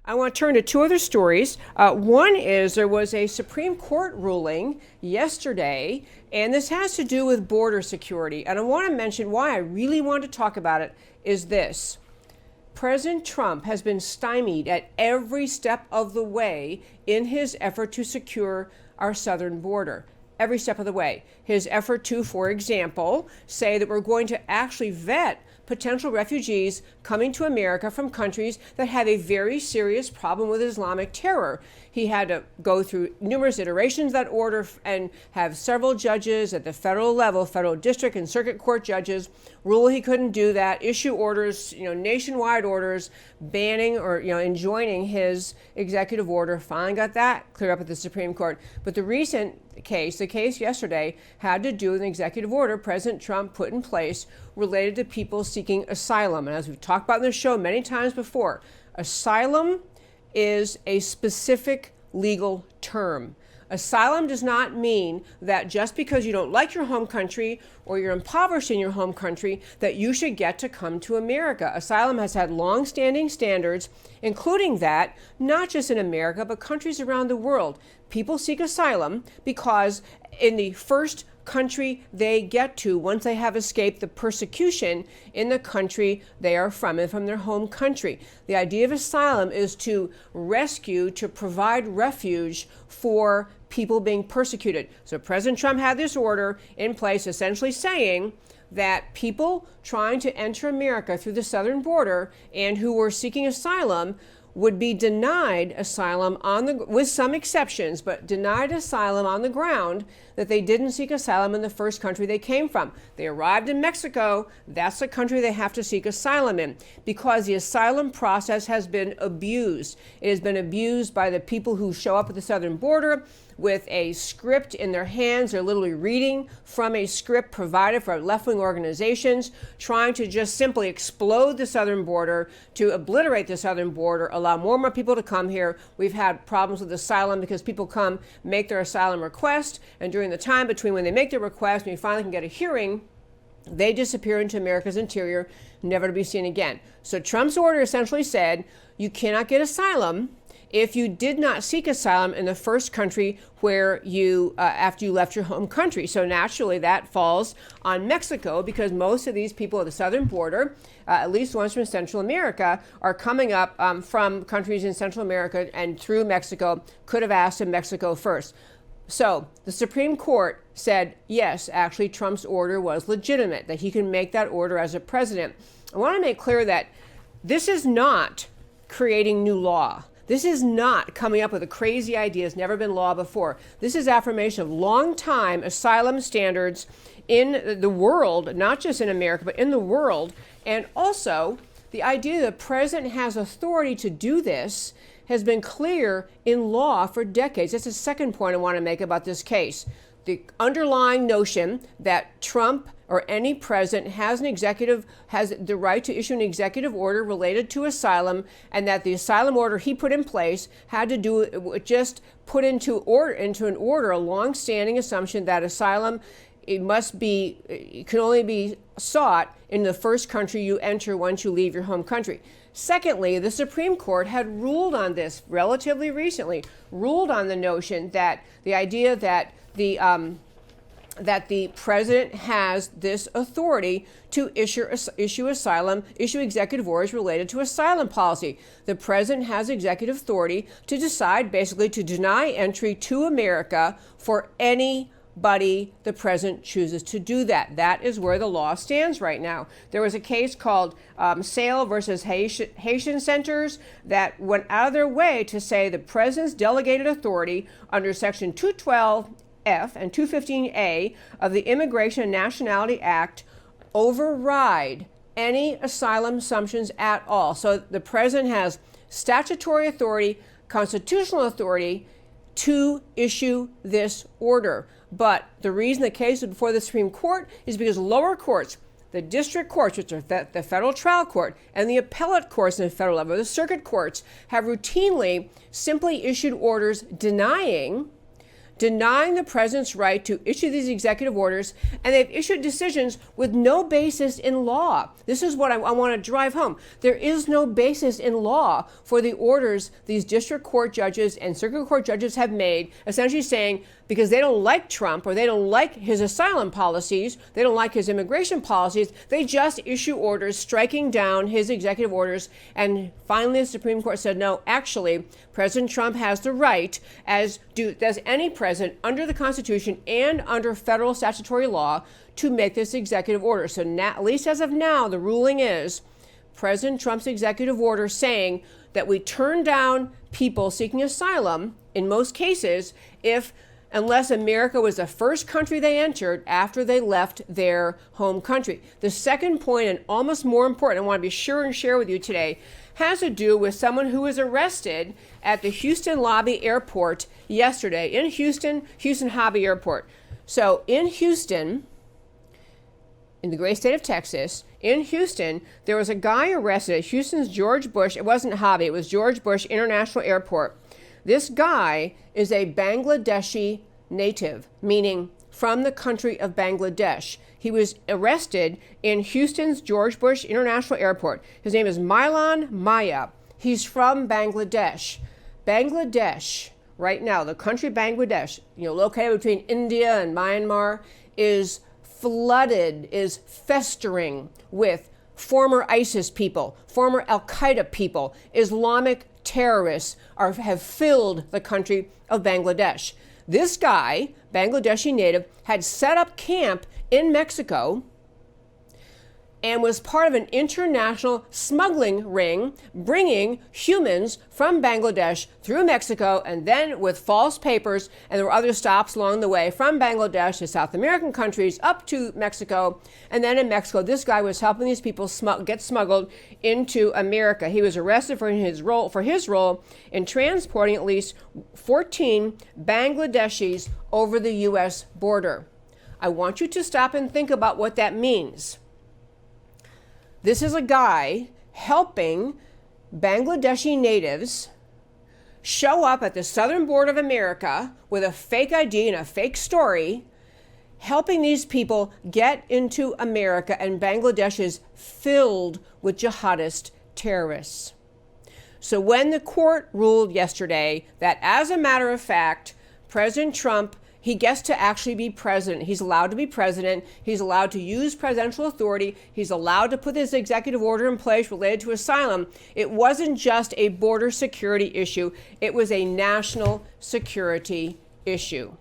I want to turn to two other stories. One is there was a Supreme Court ruling yesterday, and this has to do with border security. And I want to mention why I really want to talk about it is this. President Trump has been stymied at every step of the way in his effort to secure our southern border. Every step of the way. His effort to, for example, say that we're going to actually vet potential refugees coming to America from countries that have a very serious problem with Islamic terror. He had to go through numerous iterations of that order and have several judges at the federal level, federal district and circuit court judges, rule he couldn't do that, issue orders, nationwide orders banning or enjoining his executive order. Finally got that cleared up at the Supreme Court. But the recent case, the case yesterday, had to do with an executive order President Trump put in place related to people seeking asylum. And as we've talked about in the show many times before, asylum is a specific legal term. Asylum does not mean that just because you don't like your home country or you're impoverished in your home country that you should get to come to America. Asylum has had long-standing standards, including that not just in America, but countries around the world. People seek asylum because in the first country they get to, once they have escaped the persecution in the country they are from and from their home country. The idea of asylum is to rescue, to provide refuge for people being persecuted. So President Trump had this order in place essentially saying that people trying to enter America through the southern border and who were seeking asylum would be denied asylum with some exceptions, but denied asylum on the ground that they didn't seek asylum in the first country they came from. They arrived in Mexico, that's the country they have to seek asylum in, because the asylum process has been abused. It has been abused by the people who show up at the southern border with a script in their hands. They're literally reading from a script provided for left-wing organizations, trying to just simply explode the southern border, to obliterate the southern border, allow more and more people to come here. We've had problems with asylum because people come, make their asylum request, and during the time between when they make their request and we finally can get a hearing, they disappear into America's interior, never to be seen again. So Trump's order essentially said, you cannot get asylum if you did not seek asylum in the first country where you, after you left your home country. So naturally that falls on Mexico because most of these people at the southern border, at least ones from Central America, are coming up from countries in Central America and through Mexico, could have asked in Mexico first. So the Supreme Court said, yes, actually Trump's order was legitimate, that he can make that order as a president. I want to make clear that this is not creating new law. This is not coming up with a crazy idea. It's never been law before. This is affirmation of long-time asylum standards in the world, not just in America, but in the world. And also, the idea that the president has authority to do this has been clear in law for decades. That's the second point I want to make about this case. The underlying notion that Trump or any president has the right to issue an executive order related to asylum, and that the asylum order he put in place had to do just put into an order a long-standing assumption that asylum it can only be sought in the first country you enter once you leave your home country. Secondly, the Supreme Court had ruled on this relatively recently, ruled on the notion that the idea that the president has this authority to issue executive orders related to asylum policy. The president has executive authority to decide, basically, to deny entry to America for anybody the president chooses to do that. That is where the law stands right now. There was a case called Sale versus Haitian Centers that went out of their way to say the president's delegated authority under Section 212F and 215A of the Immigration and Nationality Act override any asylum assumptions at all. So the president has statutory authority, constitutional authority to issue this order. But the reason the case is before the Supreme Court is because lower courts, the district courts, which are the federal trial court, and the appellate courts in the federal level, the circuit courts, have routinely simply issued orders denying denying the president's right to issue these executive orders, and they've issued decisions with no basis in law. This is what I want to drive home. There is no basis in law for the orders these district court judges and circuit court judges have made, essentially saying because they don't like Trump or they don't like his asylum policies, they don't like his immigration policies, they just issue orders striking down his executive orders. And finally, the Supreme Court said, no, actually, President Trump has the right, as does any president under the Constitution and under federal statutory law, to make this executive order. So now, at least as of now, the ruling is President Trump's executive order saying that we turn down people seeking asylum in most cases unless America was the first country they entered after they left their home country. The second point, and almost more important, I want to be sure and share with you today, has to do with someone who was arrested at the Houston Lobby Airport yesterday. In Houston Hobby Airport. So in Houston, in the great state of Texas, in Houston, there was a guy arrested at Houston's George Bush, it wasn't Hobby, it was George Bush International Airport. This guy is a Bangladeshi native, meaning from the country of Bangladesh. He was arrested in Houston's George Bush International Airport. His name is Milan Maya. He's from Bangladesh. Bangladesh, right now, the country Bangladesh, located between India and Myanmar, is flooded, is festering with former ISIS people, former Al-Qaeda people, Islamic terrorists have filled the country of Bangladesh. This guy, Bangladeshi native, had set up camp in Mexico and was part of an international smuggling ring, bringing humans from Bangladesh through Mexico, and then with false papers, and there were other stops along the way, from Bangladesh to South American countries up to Mexico. And then in Mexico, this guy was helping these people get smuggled into America. He was arrested for his role in transporting at least 14 Bangladeshis over the U.S. border. I want you to stop and think about what that means. This is a guy helping Bangladeshi natives show up at the southern border of America with a fake ID and a fake story, helping these people get into America, and Bangladesh is filled with jihadist terrorists. So when the court ruled yesterday that, as a matter of fact, President Trump, he gets to actually be president. He's allowed to be president. He's allowed to use presidential authority. He's allowed to put this executive order in place related to asylum. It wasn't just a border security issue. It was a national security issue.